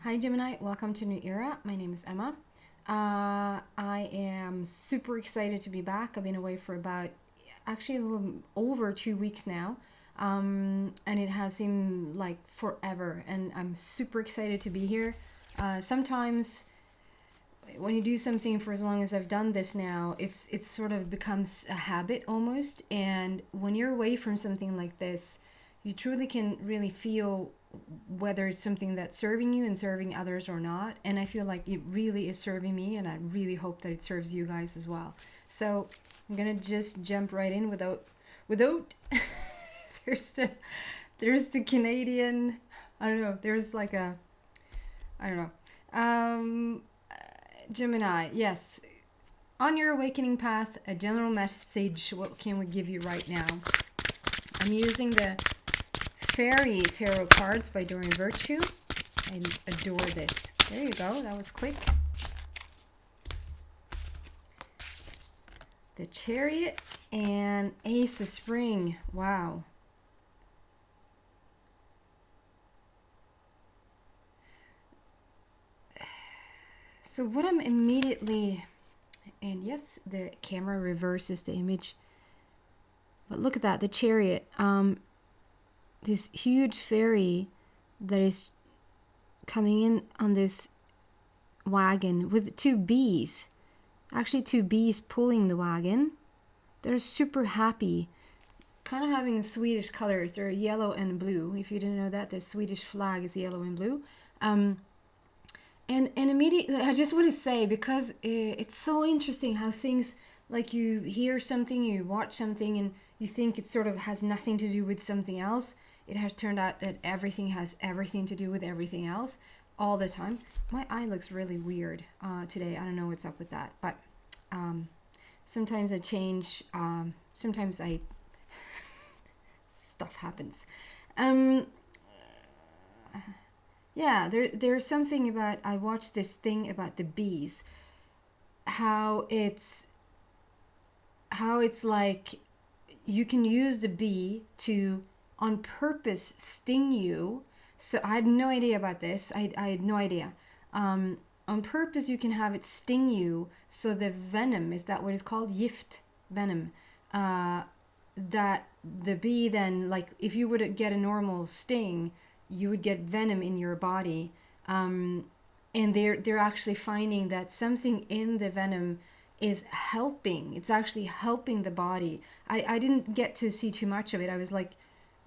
Hi Gemini, welcome to New Era. My name is Emma. I am super excited to be back. I've been away for about actually a little over 2 weeks now. And it has seemed like forever, and I'm super excited to be here. Sometimes when you do something for as long as I've done this now, it's sort of becomes a habit almost. And when you're away from something like this, you truly can really feel whether it's something that's serving you and serving others or not. And I feel like it really is serving me, and I really hope that it serves you guys as well. So I'm gonna just jump right in without there's the Canadian, I don't know, there's like a, I don't know. Gemini, yes. On your awakening path, a general message, what can we give you right now? I'm using the Fairy Tarot cards by Doreen Virtue. I adore this. There you go, that was quick. The Chariot and Ace of Spring. Wow. So what I'm immediately, and yes, the camera reverses the image, but look at that, the Chariot. This huge fairy that is coming in on this wagon with two bees. Actually, two bees pulling the wagon. They're super happy. Kind of having Swedish colors. They're yellow and blue. If you didn't know that, the Swedish flag is yellow and blue. And immediately, I just want to say, because it's so interesting how things, like you hear something, you watch something, and you think it sort of has nothing to do with something else. It has turned out that everything has everything to do with everything else all the time. My eye looks really weird today. I don't know what's up with that. But sometimes I change. Sometimes I... stuff happens. Yeah, there's something about... I watched this thing about the bees. How it's like you can use the bee to on purpose sting you. So I had no idea about this. I had no idea. On purpose you can have it sting you, so the venom, is that what it's called? Gift venom. That the bee then, like if you would get a normal sting, you would get venom in your body. And they're actually finding that something in the venom is helping. It's actually helping the body. I didn't get to see too much of it. I was like,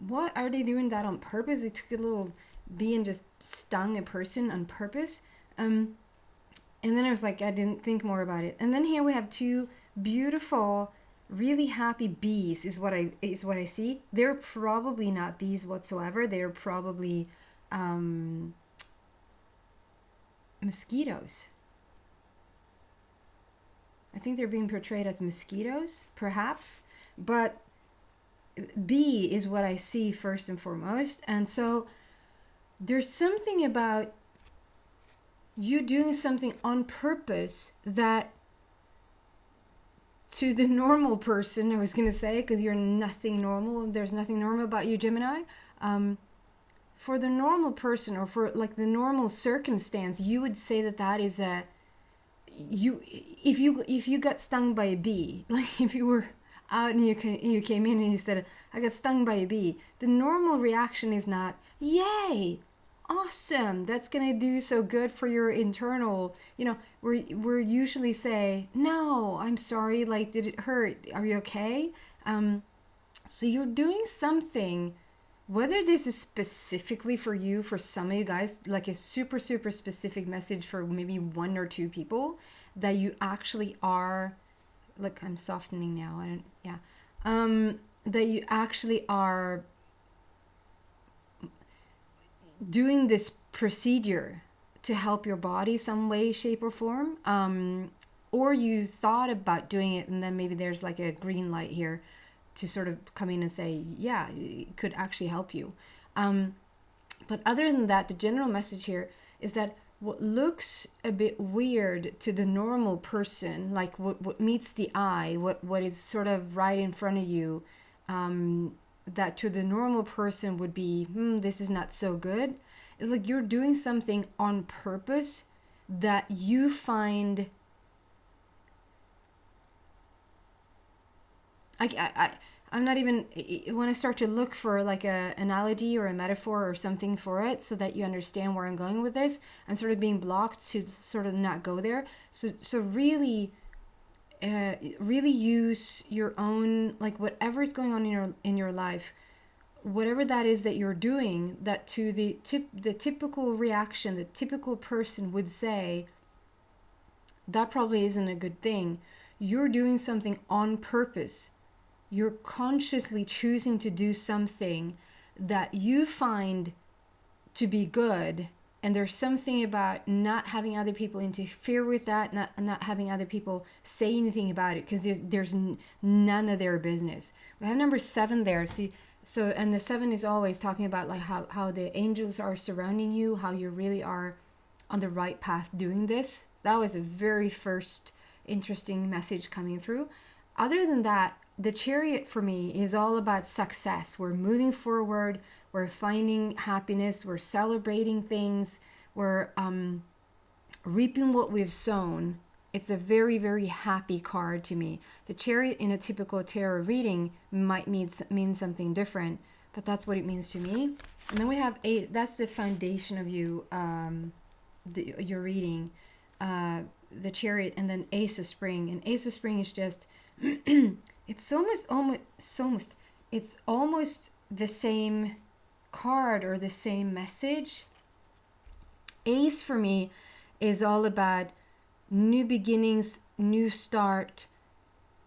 what, are they doing that on purpose? They took a little bee and just stung a person on purpose. And then I was like, I didn't think more about it. And then here we have two beautiful, really happy bees is what I see. They're probably not bees whatsoever. They're probably mosquitoes. I think they're being portrayed as mosquitoes, perhaps. But bee is what I see first and foremost. And so there's something about you doing something on purpose that to the normal person, I was going to say, because you're nothing normal, there's nothing normal about you, Gemini. For the normal person, or for like the normal circumstance, you would say that that is a, if you got stung by a bee, like if you were out and you came in and you said, I got stung by a bee, the normal reaction is not, yay, awesome, that's gonna do so good for your internal, we're usually say, no, I'm sorry, like, did it hurt, are you okay? So you're doing something, whether this is specifically for you, for some of you guys, like a super super specific message for maybe one or two people, that you actually are, look, I'm softening now, that you actually are doing this procedure to help your body some way, shape, or form, or you thought about doing it, and then maybe there's like a green light here to sort of come in and say, yeah, it could actually help you. But other than that, the general message here is that what looks a bit weird to the normal person, like what meets the eye, what is sort of right in front of you, that to the normal person would be, this is not so good, It's like you're doing something on purpose that you find. I'm not even, when I start to look for like a analogy or a metaphor or something for it so that you understand where I'm going with this, I'm sort of being blocked to sort of not go there. So really, really use your own, like whatever is going on in your life, whatever that is that you're doing, that to the typical reaction, the typical person would say, that probably isn't a good thing. You're doing something on purpose. You're consciously choosing to do something that you find to be good, and there's something about not having other people interfere with that, not having other people say anything about it, because there's none of their business. We have number 7 there. So and the 7 is always talking about like how the angels are surrounding you, how you really are on the right path doing this. That was a very first interesting message coming through. Other than that, the Chariot for me is all about success. We're moving forward. We're finding happiness. We're celebrating things. We're reaping what we've sown. It's a very, very happy card to me. The Chariot in a typical tarot reading might mean something different, but that's what it means to me. And then we have that's the foundation of your reading, the Chariot, and then Ace of Spring. And Ace of Spring is just it's almost the same card or the same message. Ace for me is all about new beginnings, new start,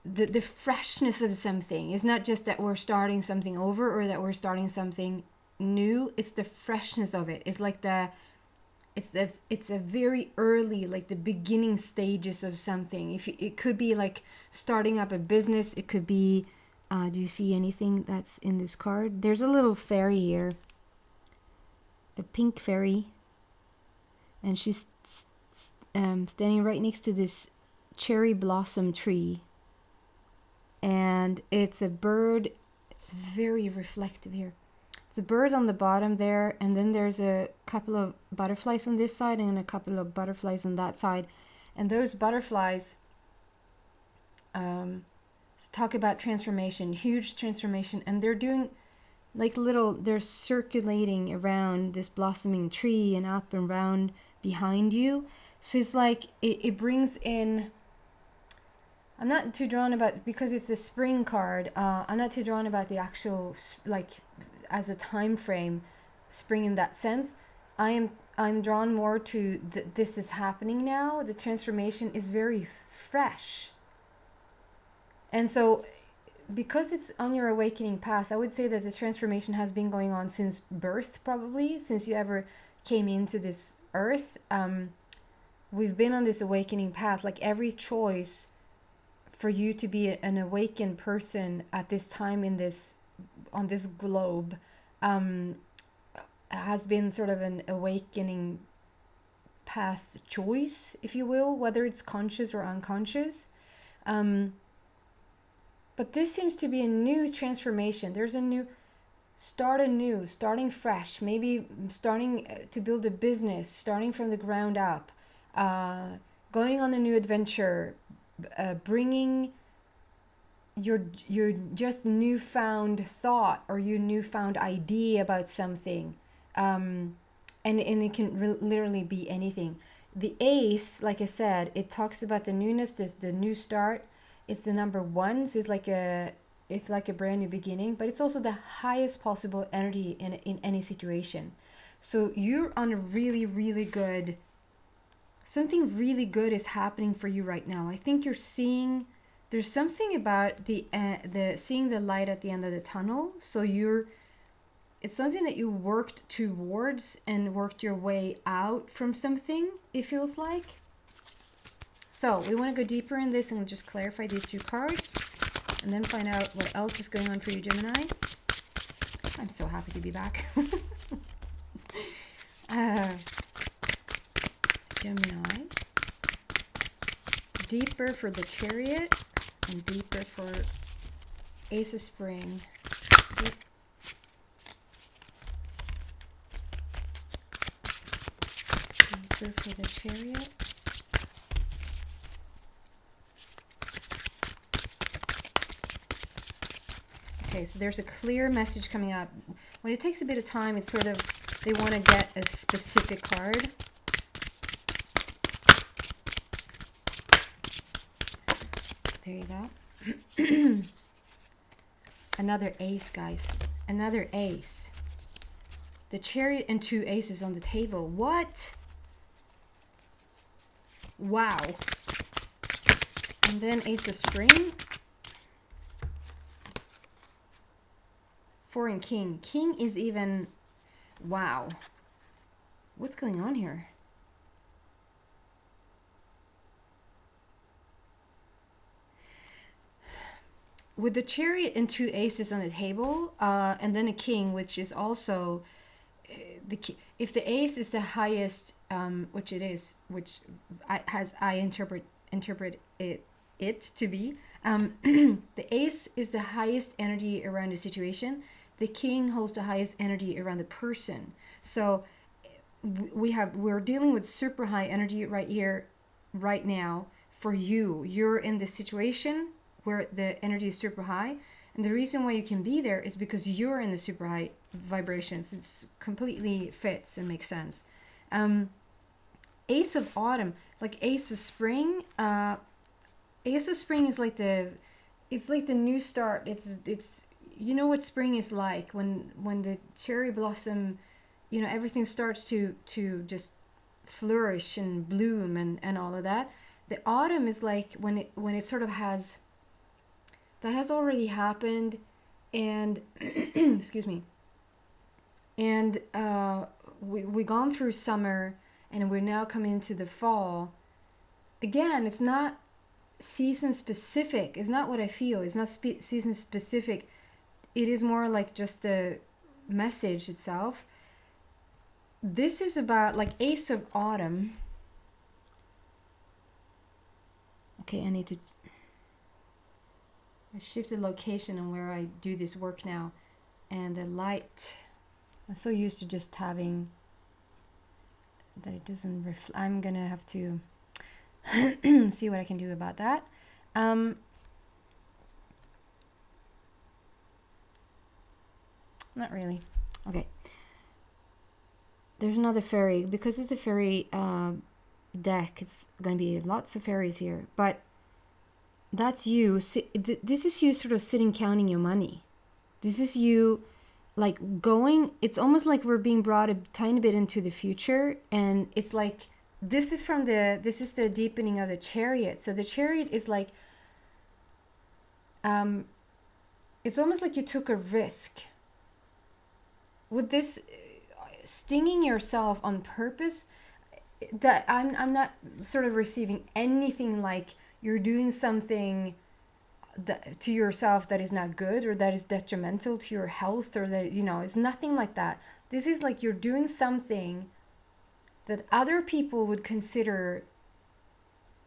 the freshness of something. It's not just that we're starting something over or that we're starting something new. It's the freshness of it. It's like it's a very early, like the beginning stages of something. It could be like starting up a business. It could be, do you see anything that's in this card? There's a little fairy here, a pink fairy, and she's standing right next to this cherry blossom tree. And it's a bird. It's very reflective here. It's a bird on the bottom there, and then there's a couple of butterflies on this side and a couple of butterflies on that side. And those butterflies talk about transformation, huge transformation, and they're doing like they're circulating around this blossoming tree and up and around behind you. So it's like it brings in, I'm not too drawn about, because it's a spring card, I'm not too drawn about the actual, like, as a time frame, spring in that sense. I'm drawn more to this is happening now. The transformation is very fresh. And so because it's on your awakening path, I would say that the transformation has been going on since birth, probably, since you ever came into this earth. We've been on this awakening path, like every choice for you to be an awakened person at this time on this globe has been sort of an awakening path choice, if you will, whether it's conscious or unconscious. But this seems to be a new transformation. There's a new, starting fresh, maybe starting to build a business, starting from the ground up, going on a new adventure, bringing your just newfound thought or your newfound idea about something, and it can literally be anything. The Ace, like I said, it talks about the newness, the new start. It's the number 1, so it's like a brand new beginning, but it's also the highest possible energy in any situation. So you're on a really, really good, something really good is happening for you right now. I think you're seeing, there's something about the seeing the light at the end of the tunnel. So it's something that you worked towards and worked your way out from something, it feels like. So we want to go deeper in this and just clarify these 2 cards and then find out what else is going on for you, Gemini. I'm so happy to be back. Gemini. Deeper for the Chariot and deeper for Ace of Spring. answer for the Chariot. Okay, so there's a clear message coming up. When it takes a bit of time, it's sort of, they want to get a specific card. There you go. Another ace, guys. Another ace. The Chariot and 2 aces on the table. What? Wow. And then Ace of Spring. 4 and King. King is even... Wow. What's going on here? With the Chariot and 2 aces on the table, and then a King, which is also... if the ace is the highest, which it is, which I interpret it to be, the ace is the highest energy around the situation. The King holds the highest energy around the person. So we're dealing with super high energy right here, right now. For you, you're in this situation where the energy is super high. And the reason why you can be there is because you're in the super high vibrations. It's completely fits and makes sense. Ace of Autumn, like Ace of Spring. Ace of Spring is like it's like the new start. It's you know what spring is like when the cherry blossom, you know, everything starts to just flourish and bloom and all of that. The autumn is like when it sort of has. That has already happened, and excuse me. And we gone through summer, and we're now coming to the fall. Again, it's not season specific. It's not what I feel. It's not season specific. It is more like just the message itself. This is about like Ace of Autumn. Okay, I shifted location on where I do this work now, and the light, I'm so used to just having that it doesn't reflect. I'm gonna have to see what I can do about that. Not really. Okay. There's another fairy. Because it's a fairy deck, it's going to be lots of fairies here. But that's you. This is you sort of sitting counting your money. This is you like going, it's almost like we're being brought a tiny bit into the future. And it's like, this is the deepening of the Chariot. So the Chariot is like, it's almost like you took a risk. With this stinging yourself on purpose, that I'm not sort of receiving anything like you're doing something that, to yourself that is not good or that is detrimental to your health, or that, you know, it's nothing like that. This is like you're doing something that other people would consider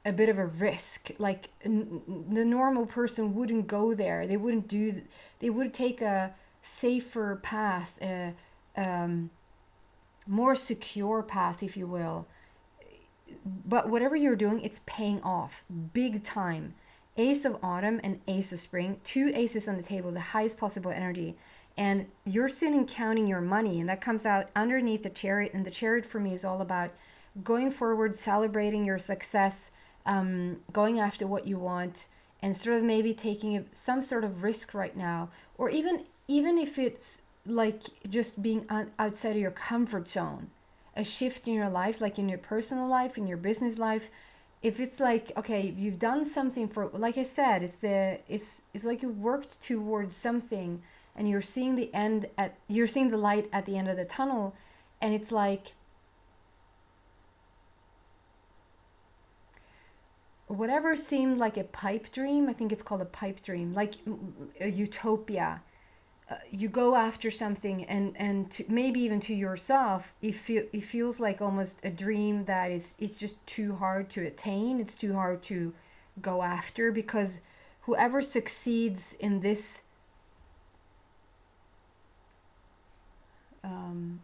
a bit of a risk. Like the normal person wouldn't go there. They would take a safer path, more secure path, if you will. But whatever you're doing, it's paying off big time. Ace of Autumn and Ace of Spring, 2 aces on the table, the highest possible energy. And you're sitting counting your money, and that comes out underneath the Chariot. And the Chariot for me is all about going forward, celebrating your success, going after what you want, and sort of maybe taking some sort of risk right now. Or even if it's like just being outside of your comfort zone, a shift in your life, like in your personal life, in your business life. If it's like, okay, you've done something for, like I said, it's like you worked towards something, and you're seeing the light at the end of the tunnel, and it's like whatever seemed like a pipe dream. I think it's called a pipe dream, like a utopia. You go after something, and maybe even to yourself, it feels like almost a dream that it's just too hard to attain. It's too hard to go after, because whoever succeeds in this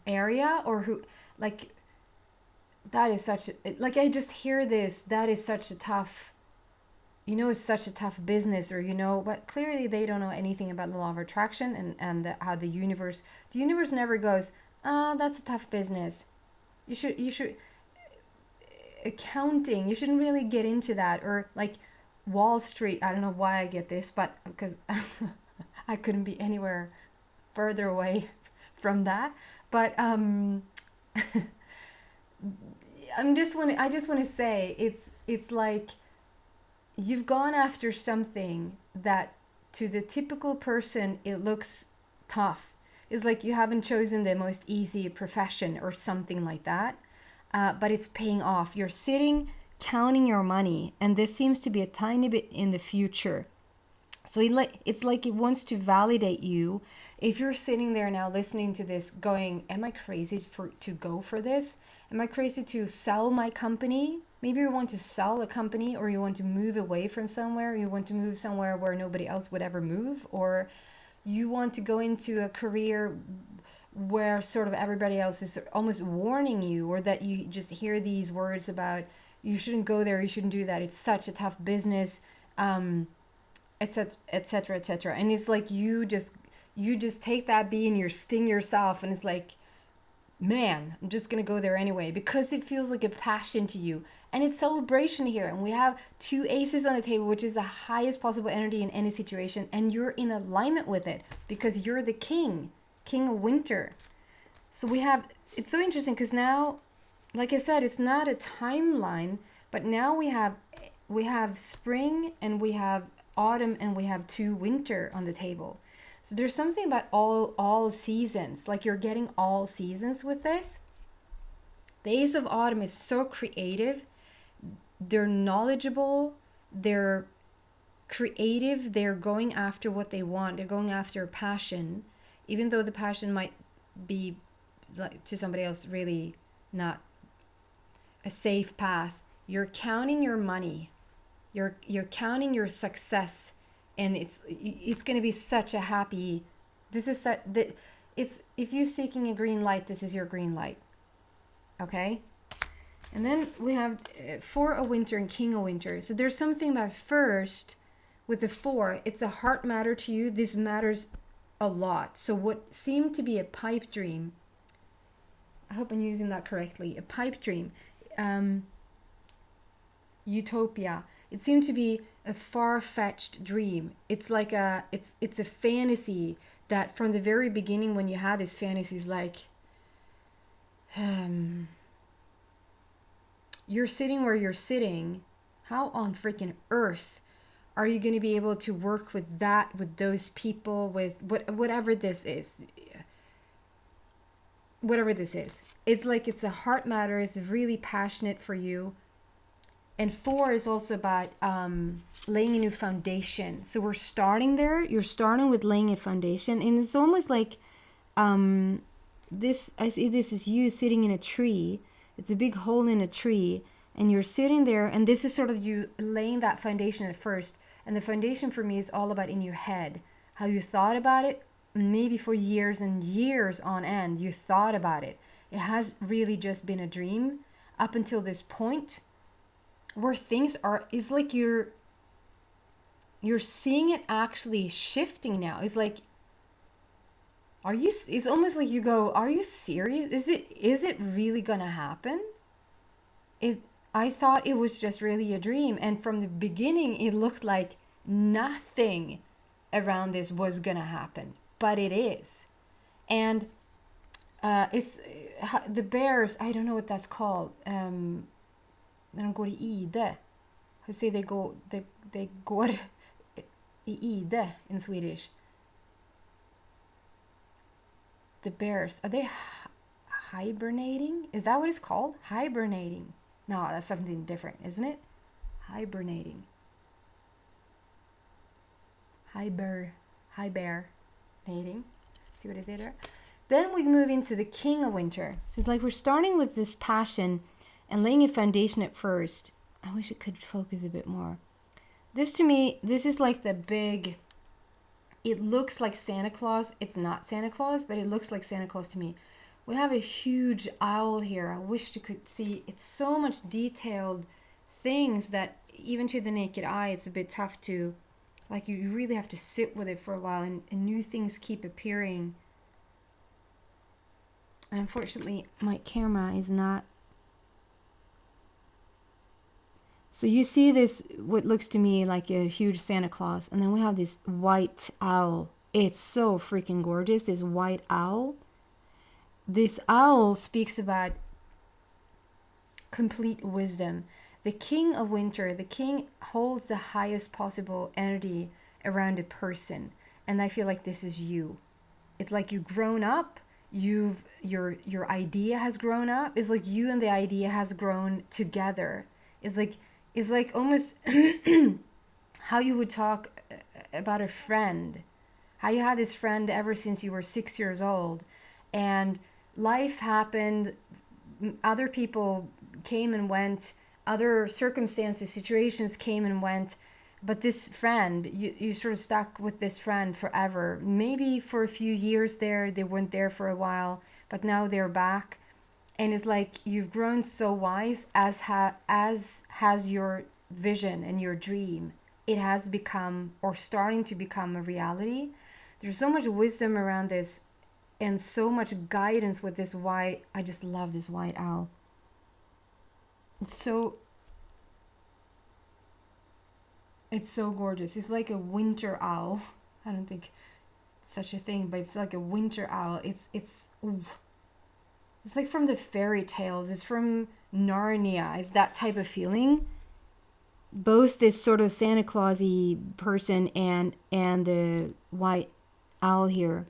area, or who, like, that is such a, like, I just hear this, that is such a tough, it's such a tough business, or, but clearly they don't know anything about the law of attraction, and how the universe never goes, that's a tough business. You should, accounting, you shouldn't really get into that. Or like Wall Street, I don't know why I get this, but because I couldn't be anywhere further away from that. But I just want to say, it's like you've gone after something that to the typical person it looks tough. It's like you haven't chosen the most easy profession or something like that, but it's paying off. You're sitting counting your money, and this seems to be a tiny bit in the future. So it's like it wants to validate you. If you're sitting there now listening to this going, am I crazy to go for this? Am I crazy to sell my company? Maybe you want to sell a company, or you want to move away from somewhere. You want to move somewhere where nobody else would ever move, or you want to go into a career where sort of everybody else is almost warning you, or that you just hear these words about you shouldn't go there, you shouldn't do that, it's such a tough business, etc., etc., etc. And it's like you just take that bee and you sting yourself, and it's like, man, I'm just gonna go there anyway because it feels like a passion to you. And it's celebration here, and we have 2 aces on the table, which is the highest possible energy in any situation, and you're in alignment with it because you're the king of winter. So it's so interesting because now, like I said, it's not a timeline, but now we have spring, and we have autumn, and we have 2 winter on the table. So there's something about all seasons, like you're getting all seasons with this. The Ace of Autumn is so creative. They're knowledgeable. They're creative. They're going after what they want. They're going after a passion, even though the passion might be, like, to somebody else really not a safe path. You're counting your money. You're counting your success. And it's going to be such a happy. It's if you're seeking a green light, this is your green light. Okay, and then we have 4 of winter and king of winter. So there's something about first with the 4. It's a heart matter to you. This matters a lot. So what seemed to be a pipe dream. I hope I'm using that correctly. A pipe dream, utopia. It seemed to be a far-fetched dream. It's like it's a fantasy that from the very beginning, when you had these fantasies, like you're sitting where you're sitting, how on freaking earth are you going to be able to work with that, with those people, with whatever this is? Whatever this is. It's like it's a heart matter. It's really passionate for you. And 4 is also about laying a new foundation. So we're starting there. You're starting with laying a foundation. And it's almost like this. I see this is you sitting in a tree. It's a big hole in a tree. And you're sitting there. And this is sort of you laying that foundation at first. And the foundation for me is all about in your head. How you thought about it. Maybe for years and years on end. You thought about it. It has really just been a dream up until this point. Where things are, it's like you're seeing it actually shifting now. It's like, it's almost like you go, are you serious? Is it really gonna happen? I thought it was just really a dream, and from the beginning it looked like nothing around this was gonna happen, but it is. And it's the bears, I don't know what that's called. När de går i ide. Hur säger they går i ide in Swedish? The bears, are they hibernating? Is that what it's called? Hibernating. No, that's something different, isn't it? Hibernating. Hibernating. See what I did there? Then we move into the king of winter. So it's like we're starting with this passion and laying a foundation at first. I wish it could focus a bit more. This to me, this is like the big, it looks like Santa Claus. It's not Santa Claus, but it looks like Santa Claus to me. We have a huge owl here. I wish you could see. It's so much detailed things that even to the naked eye, it's a bit tough to, like, you really have to sit with it for a while, and new things keep appearing. And unfortunately, my camera is not. So you see this, what looks to me like a huge Santa Claus, and then we have this white owl. It's so freaking gorgeous, this white owl. This owl speaks about complete wisdom. The king of winter, the king holds the highest possible energy around a person. And I feel like this is you. It's like you've grown up, your idea has grown up. It's like you and the idea has grown together. It's like almost how you would talk about a friend. How you had this friend ever since you were 6 years old, and life happened, other people came and went, other circumstances, situations came and went, but this friend, you sort of stuck with this friend forever. Maybe for a few years there, they weren't there for a while, but now they're back. And it's like you've grown so wise, as has your vision and your dream. It has become, or starting to become, a reality. There's so much wisdom around this, and so much guidance with this white. I just love this white owl. It's so gorgeous. It's like a winter owl. I don't think it's such a thing, but it's like a winter owl. It's like from the fairy tales. It's from Narnia. It's that type of feeling. Both this sort of Santa Claus-y person and the white owl here.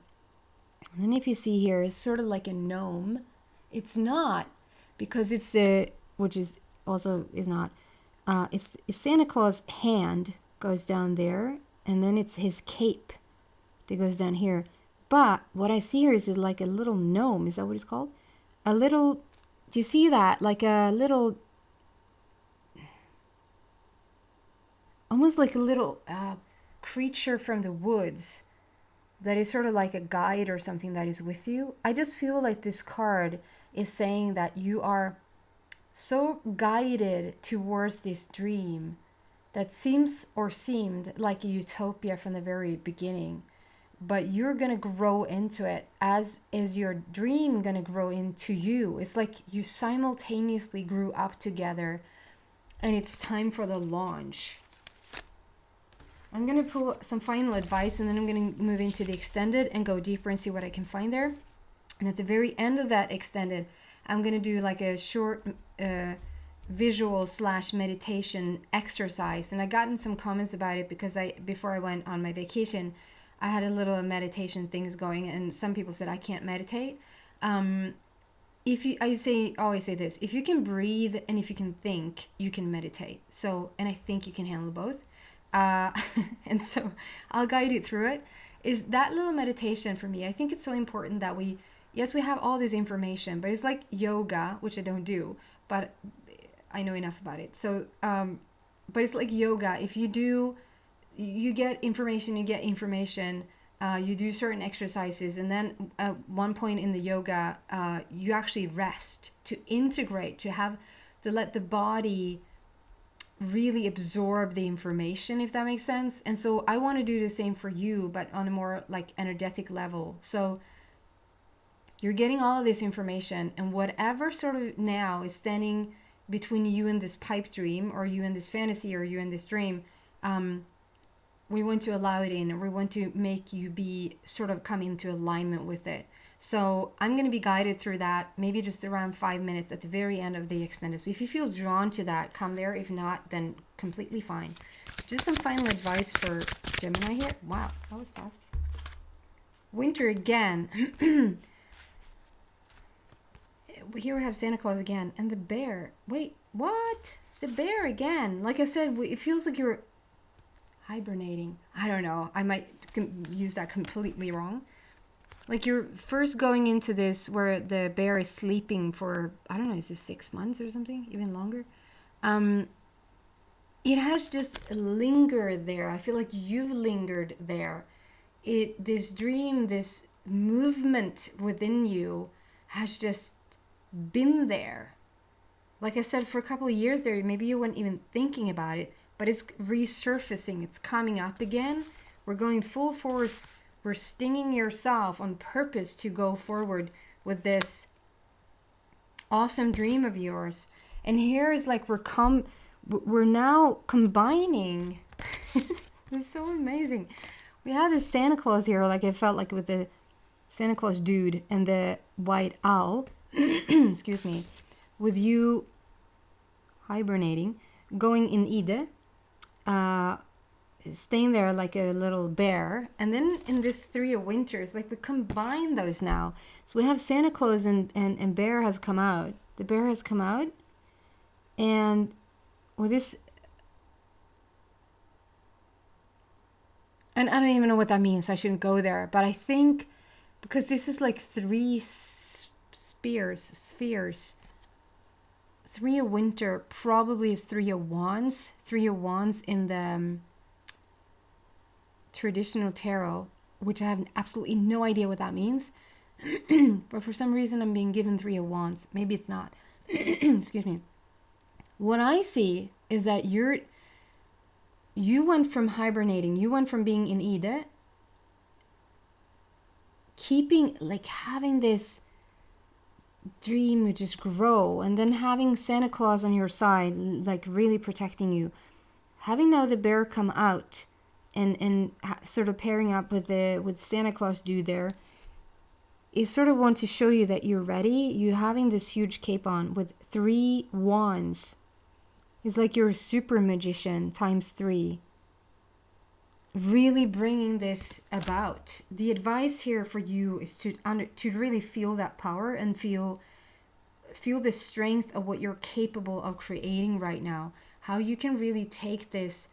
And then if you see here, it's sort of like a gnome. It's not, because it's which is also is not. It's Santa Claus' hand goes down there, and then it's his cape that goes down here. But what I see here is like a little gnome. Is that what it's called? A little. Do you see that? Like a little. Almost like a little creature from the woods that is sort of like a guide or something that is with you. I just feel like this card is saying that you are so guided towards this dream that seemed like a utopia from the very beginning, but you're gonna grow into it, as is your dream gonna grow into you. It's like you simultaneously grew up together, and it's time for the launch. I'm going to pull some final advice, and then I'm going to move into the extended and go deeper and see what I can find there. And at the very end of that extended, I'm going to do like a short visual / meditation exercise. And I gotten some comments about it because before I went on my vacation, I had a little meditation things going, and some people said I can't meditate. I always say this: if you can breathe and if you can think, you can meditate. So, and I think you can handle both. And so I'll guide you through it. Is that little meditation for me? I think it's so important that we have all this information, but it's like yoga, which I don't do, but I know enough about it. So, but it's like yoga. If you get information, you do certain exercises, and then at one point in the yoga, you actually rest to integrate, to let the body really absorb the information, if that makes sense. And so I want to do the same for you, but on a more like energetic level. So you're getting all of this information, and whatever sort of now is standing between you and this pipe dream, or you and this fantasy, or you and this dream, we want to allow it in, and we want to make you be sort of come into alignment with it. So I'm going to be guided through that, maybe just around 5 minutes at the very end of the extended. So if you feel drawn to that, come there. If not, then completely fine. Just some final advice for Gemini here. Wow, that was fast. Winter again. Here we have Santa Claus again. And the bear. Wait, what? The bear again. Like I said, it feels like you're hibernating. I don't know. I might use that completely wrong. Like you're first going into this where the bear is sleeping for, I don't know, is this 6 months or something? Even longer? It has just lingered there. I feel like you've lingered there. This dream, this movement within you has just been there. Like I said, for a couple of years there, maybe you weren't even thinking about it, but it's resurfacing. It's coming up again. We're going full force. We're stinging yourself on purpose to go forward with this awesome dream of yours. And here is like we're now combining. This is so amazing. We have this Santa Claus here, like I felt like with the Santa Claus dude and the white owl. Excuse me. With you hibernating, going in Ide, staying there like a little bear, and then in this 3 of Winters, like we combine those now. So we have Santa Claus and bear has come out. The bear has come out, and with this, and I don't even know what that means, so I shouldn't go there, but I think because this is like 3 spheres. 3 of Winter probably is 3 of Wands. 3 of Wands in the traditional tarot, which I have absolutely no idea what that means. But for some reason I'm being given 3 of Wands. Maybe it's not. Excuse me. What I see is that you went from hibernating, you went from being in Ide, keeping, like having this dream would just grow, and then having Santa Claus on your side, like really protecting you, having now the bear come out and sort of pairing up with Santa Claus dude there, is sort of want to show you that you're ready. You having this huge cape on with 3 wands. It's like you're a super magician times 3. Really bringing this about. The advice here for you is to really feel that power and feel the strength of what you're capable of creating right now. How you can really take this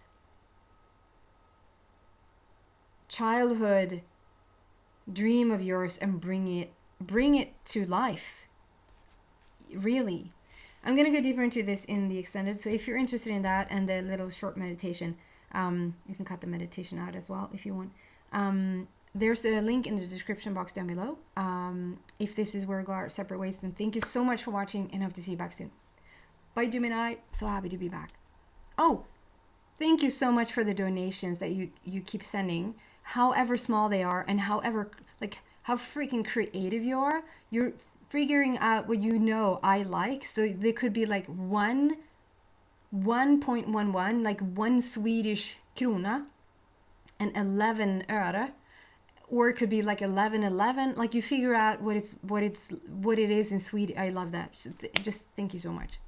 childhood dream of yours and bring it to life. Really. I'm going to go deeper into this in the extended. So if you're interested in that and the little short meditation, you can cut the meditation out as well if you want. There's a link in the description box down below. If this is where we go our separate ways, then thank you so much for watching and hope to see you back soon. Bye, Gemini. So happy to be back. Oh, thank you so much for the donations that you keep sending, however small they are and however, like, how freaking creative you are. You're figuring out what I like. So they could be like 1.11, like 1 Swedish krona and 11 öre, or it could be like 1111. Like you figure out what it is in Sweden. I love that. Just thank you so much.